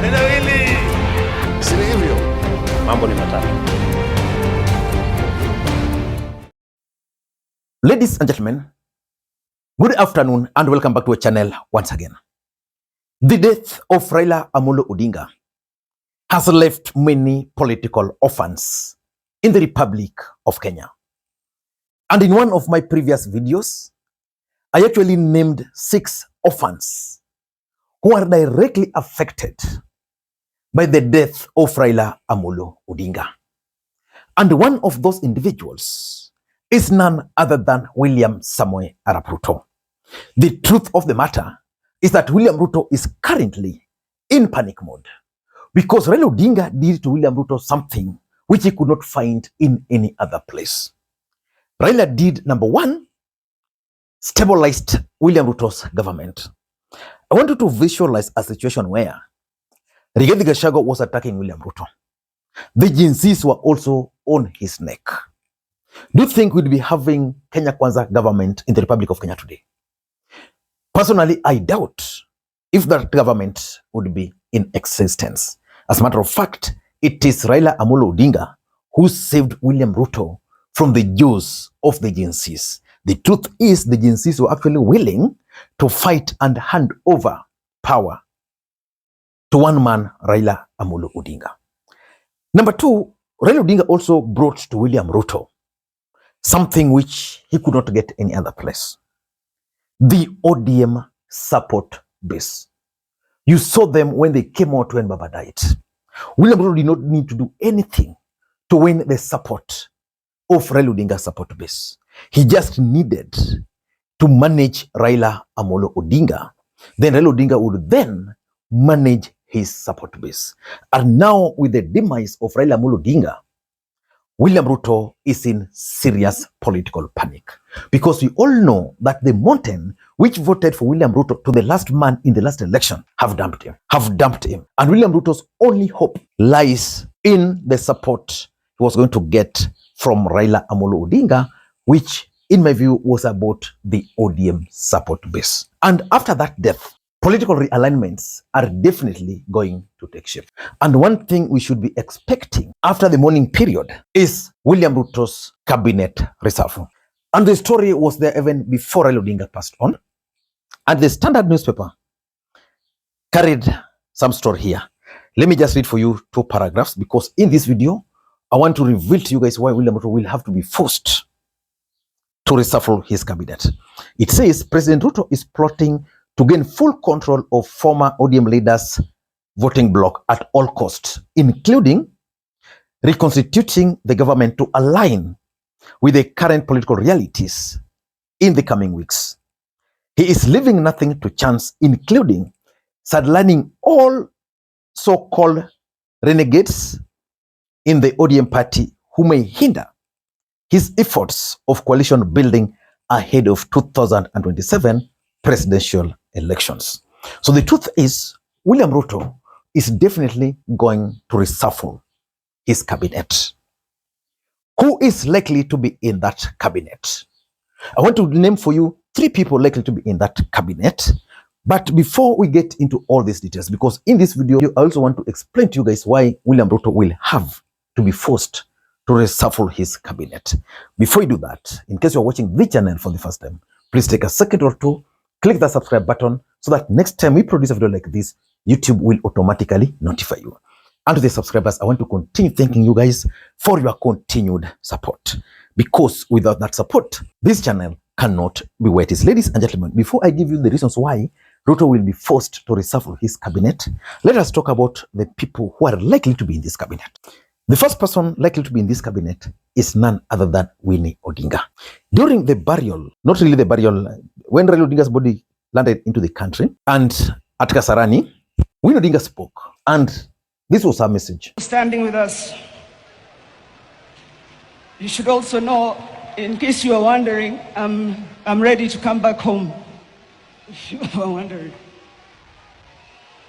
Neno hili si hivyo. Mambo ni matatu. Ladies and gentlemen, good afternoon and welcome back to our channel once again. The death of Raila Odinga has left many political orphans in the Republic of Kenya. And in one of my previous videos, I actually named 6 orphans who are directly affected by the death of Raila Odinga. And one of those individuals is none other than William Samoei Arap Ruto. The truth of the matter is that William Ruto is currently in panic mode because Raila Odinga did to William Ruto something which he could not find in any other place. Raila did, number one, stabilized William Ruto's government. I want you to visualize a situation where Rigathi Gachagua was attacking William Ruto. The Gen Zs were also on his neck. Do you think we'd be having Kenya Kwanza government in the Republic of Kenya today? Personally, I doubt if that government would be in existence. As a matter of fact, it is Raila Odinga who saved William Ruto from the jaws of the Gen Zs. The truth is the Gen Zs were actually willing to fight and hand over power to one man, Raila Odinga. Number two, Raila Odinga also brought to William Ruto something which he could not get any other place. The ODM support base. You saw them when they came out when Baba died. William Ruto did not need to do anything to win the support of Raila Odinga's support base. He just needed to manage Raila Odinga. Then Raila Odinga would then manage his support base. And now with the demise of Raila Odinga, William Ruto is in serious political panic because we all know that the mountain which voted for William Ruto to the last man in the last election have dumped him. And William Ruto's only hope lies in the support he was going to get from Raila Odinga, which in my view was about the ODM support base. And after that death, political realignments are definitely going to take shape. And one thing we should be expecting after the mourning period is William Ruto's cabinet reshuffle. And the story was there even before Raila Odinga passed on. And the Standard newspaper carried some story here. Let me just read for you 2 paragraphs because in this video, I want to reveal to you guys why William Ruto will have to be forced to reshuffle his cabinet. It says President Ruto is plotting to gain full control of former ODM leaders' voting bloc at all costs, including reconstituting the government to align with the current political realities in the coming weeks. He is leaving nothing to chance, including sidelining all so-called renegades in the ODM party who may hinder his efforts of coalition building ahead of 2027 presidential elections. So the truth is, William Ruto is definitely going to reshuffle his cabinet. Who is likely to be in that cabinet? I want to name for you 3 people likely to be in that cabinet. But before we get into all these details, because in this video, I also want to explain to you guys why William Ruto will have to be forced to reshuffle his cabinet. Before you do that, in case you're watching this channel for the first time, please take a second or 2, click the subscribe button so that next time we produce a video like this, YouTube will automatically notify you. And to the subscribers, I want to continue thanking you guys for your continued support. Because without that support, this channel cannot be where it is. Ladies and gentlemen, before I give you the reasons why Ruto will be forced to reshuffle his cabinet, let us talk about the people who are likely to be in this cabinet. The first person likely to be in this cabinet is none other than Winnie Odinga. During the burial, not really the burial, when Raila Odinga's body landed into the country, and at Kasarani, Winnie Odinga spoke, and this was her message. Standing with us, you should also know, in case you are wondering, I'm ready to come back home. If you are wondering.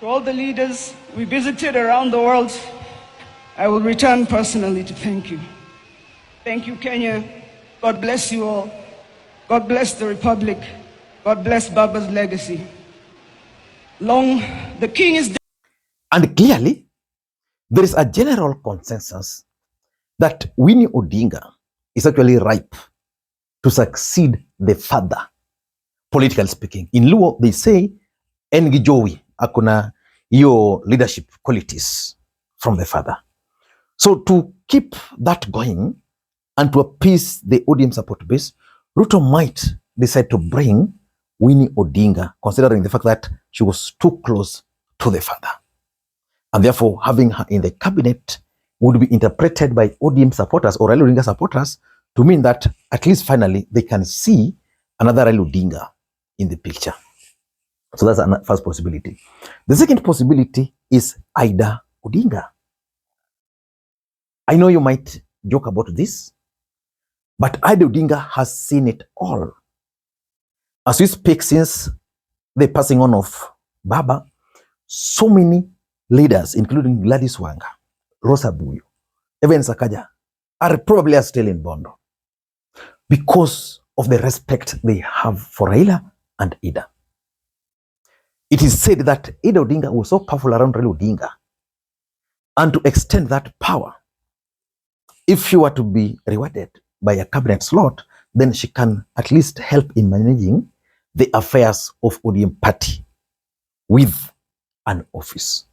To all the leaders we visited around the world, I will return personally to thank you. Thank you, Kenya. God bless you all. God bless the Republic. God bless Baba's legacy. Long the king is dead. And clearly, there is a general consensus that Winnie Odinga is actually ripe to succeed the father, politically speaking. In Luo, they say, Engijowi akuna your leadership qualities from the father. So to keep that going and to appease the ODM support base, Ruto might decide to bring Winnie Odinga, considering the fact that she was too close to the father. And therefore, having her in the cabinet would be interpreted by ODM supporters or Raila Odinga supporters to mean that at least finally they can see another Raila Odinga in the picture. So that's the first possibility. The second possibility is Ida Odinga. I know you might joke about this, but Ida Odinga has seen it all. As we speak, since the passing on of Baba, so many leaders, including Gladys Wanga, Rosa Buyu, even Sakaja, are probably still in Bondo because of the respect they have for Raila and Ida. It is said that Ida Odinga was so powerful around Raila Odinga, and to extend that power, if she were to be rewarded by a cabinet slot, then she can at least help in managing the affairs of ODM party with an office.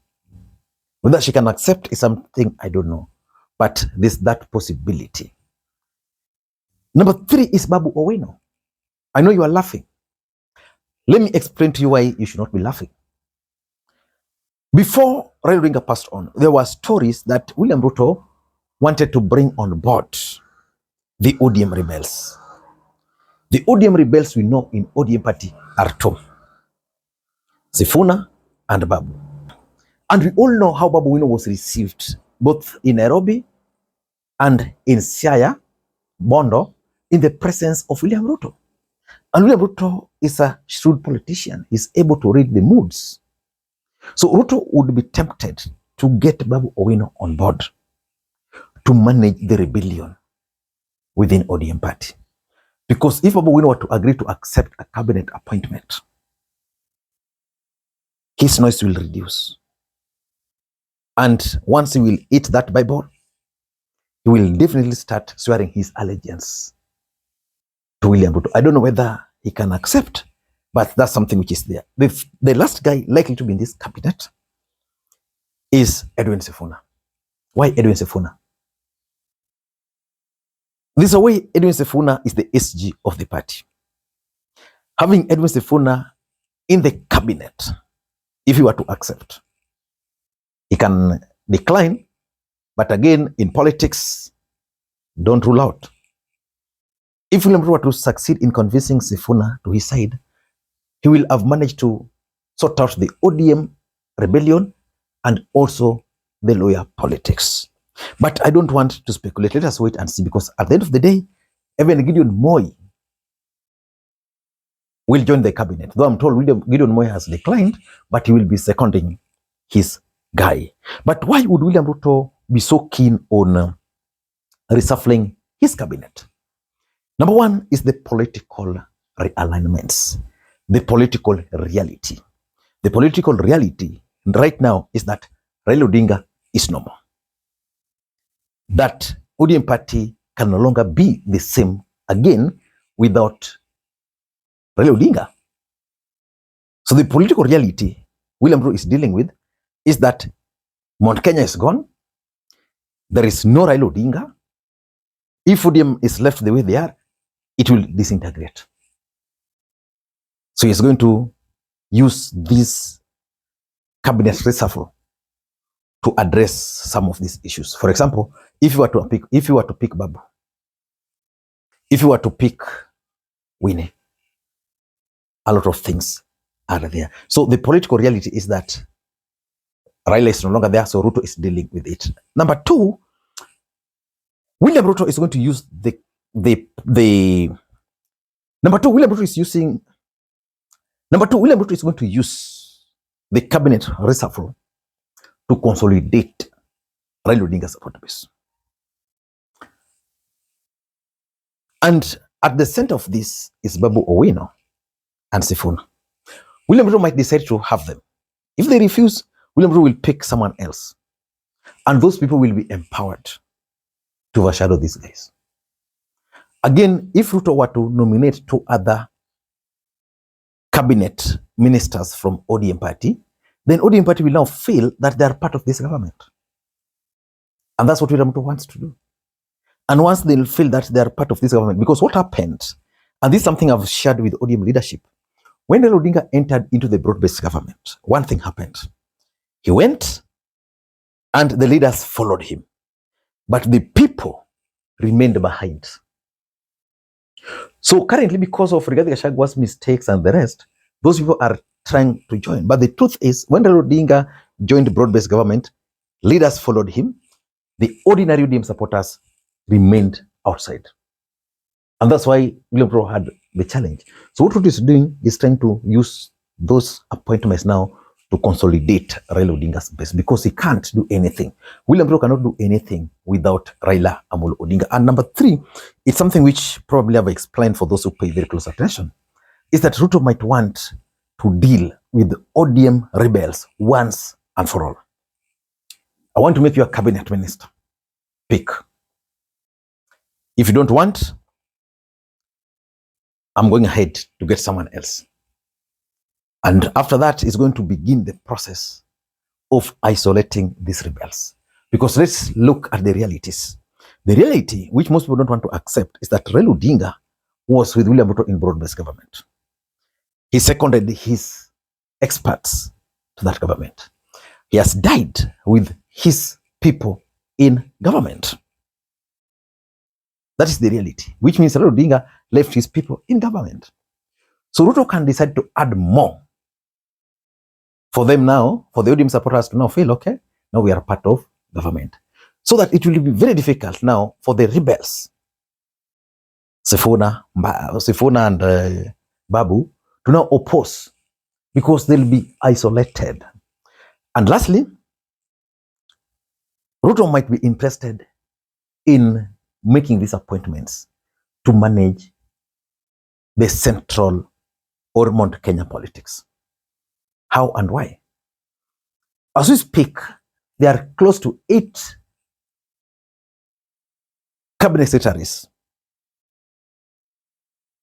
Whether she can accept is something I don't know, but there's that possibility. Number 3 is Babu Owino. I know you are laughing. Let me explain to you why you should not be laughing. Before Raila Odinga passed on, there were stories that William Ruto wanted to bring on board the ODM rebels. The ODM rebels we know in ODM party are two: Sifuna and Babu. And we all know how Babu Owino was received both in Nairobi and in Siaya, Bondo, in the presence of William Ruto. And William Ruto is a shrewd politician. He's able to read the moods. So Ruto would be tempted to get Babu Owino on board to manage the rebellion within ODM party. Because if Babu Owino were to agree to accept a cabinet appointment, his noise will reduce. And once he will eat that Bible, he will definitely start swearing his allegiance to William Ruto. I don't know whether he can accept, but that's something which is there. The last guy likely to be in this cabinet is Edwin Sifuna. Why Edwin Sifuna? This way, Edwin Sifuna is the SG of the party. Having Edwin Sifuna in the cabinet, if he were to accept, he can decline, but again, in politics, don't rule out. If William Ruto were to succeed in convincing Sifuna to his side, he will have managed to sort out the ODM rebellion and also the lawyer politics. But I don't want to speculate. Let us wait and see, because at the end of the day, even Gideon Moi will join the cabinet. Though I'm told Gideon Moi has declined, but he will be seconding his guy. But why would William Ruto be so keen on reshuffling his cabinet? Number 1 is the political realignments, the political reality. The political reality right now is that Raila Odinga is no more. That ODM party can no longer be the same again without Raila Odinga. So the political reality William Ruto is dealing with is that Mount Kenya is gone. There is no Raila Odinga. If ODM is left the way they are, it will disintegrate. So he's going to use this cabinet reshuffle to address some of these issues. For example, if you were to pick Babu, if you were to pick Winnie, a lot of things are there. So the political reality is that Raila is no longer there, so Ruto is dealing with it. Number 2, William Ruto is going to use William Ruto is going to use the cabinet reshuffle to consolidate Raila Odinga's support base. And at the center of this is Babu Owino and Sifuna. William Ruto might decide to have them If they refuse, William Ruto will pick someone else. And those people will be empowered to overshadow these guys. Again, if Ruto were to nominate 2 other cabinet ministers from ODM party, then ODM party will now feel that they are part of this government. And that's what William Ruto wants to do. And once they'll feel that they are part of this government, because what happened, and this is something I've shared with ODM leadership, when Raila Odinga entered into the broad-based government, one thing happened. He went and the leaders followed him. But the people remained behind. So currently, because of Rigathi Gachagwa's mistakes and the rest, those people are trying to join. But the truth is, when Raila Odinga joined the broad-based government, leaders followed him. The ordinary UDM supporters remained outside. And that's why William Ruto had the challenge. So what Ruto is doing is trying to use those appointments now to consolidate Raila Odinga's base, because he can't do anything. William Ruto cannot do anything without Raila Odinga. And number 3, it's something which probably I've explained for those who pay very close attention, is that Ruto might want to deal with ODM rebels once and for all. I want to make you a cabinet minister. Pick. If you don't want, I'm going ahead to get someone else. And after that is going to begin the process of isolating these rebels. Because let's look at the realities. The reality, which most people don't want to accept, is that Raila Odinga was with William Ruto in broad-based government. He seconded his experts to that government. He has died with his people in government. That is the reality, which means Raila Odinga left his people in government. So Ruto can decide to add more for them now, for the ODM supporters to now feel, okay, now we are part of government. So that it will be very difficult now for the rebels, Sifuna and Babu, to now oppose, because they'll be isolated. And lastly, Ruto might be interested in making these appointments to manage the central or Mount Kenya politics. How and why? As we speak, there are close to 8 cabinet secretaries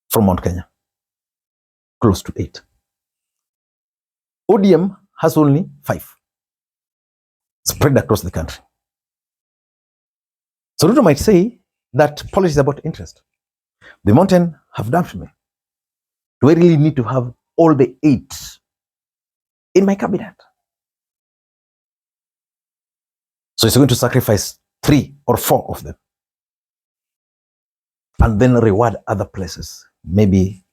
from Mount Kenya. Close to 8. ODM has only 5, spread across the country. So Ruto might say that politics is about interest. The mountain have dumped me. Do I really need to have all the 8 in my cabinet? So he's going to sacrifice 3 or 4 of them and then reward other places, maybe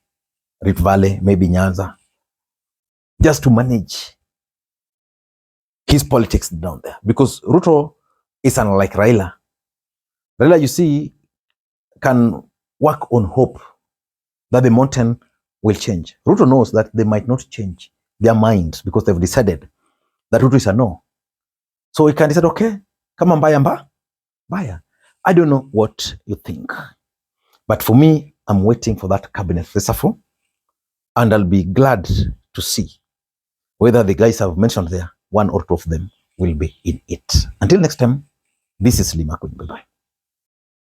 Rift Valley, maybe Nyanza, just to manage his politics down there. Because Ruto is unlike Raila. Raila, you see, can work on hope that the mountain will change. Ruto knows that they might not change their minds because they've decided that Ruto is a no. So he can decide, okay, come on, Baya. I don't know what you think. But for me, I'm waiting for that cabinet reshuffle, and I'll be glad to see whether the guys I've mentioned there, 1 or 2 of them, will be in it. Until next time, this is Lee Makwiny. Bye-bye.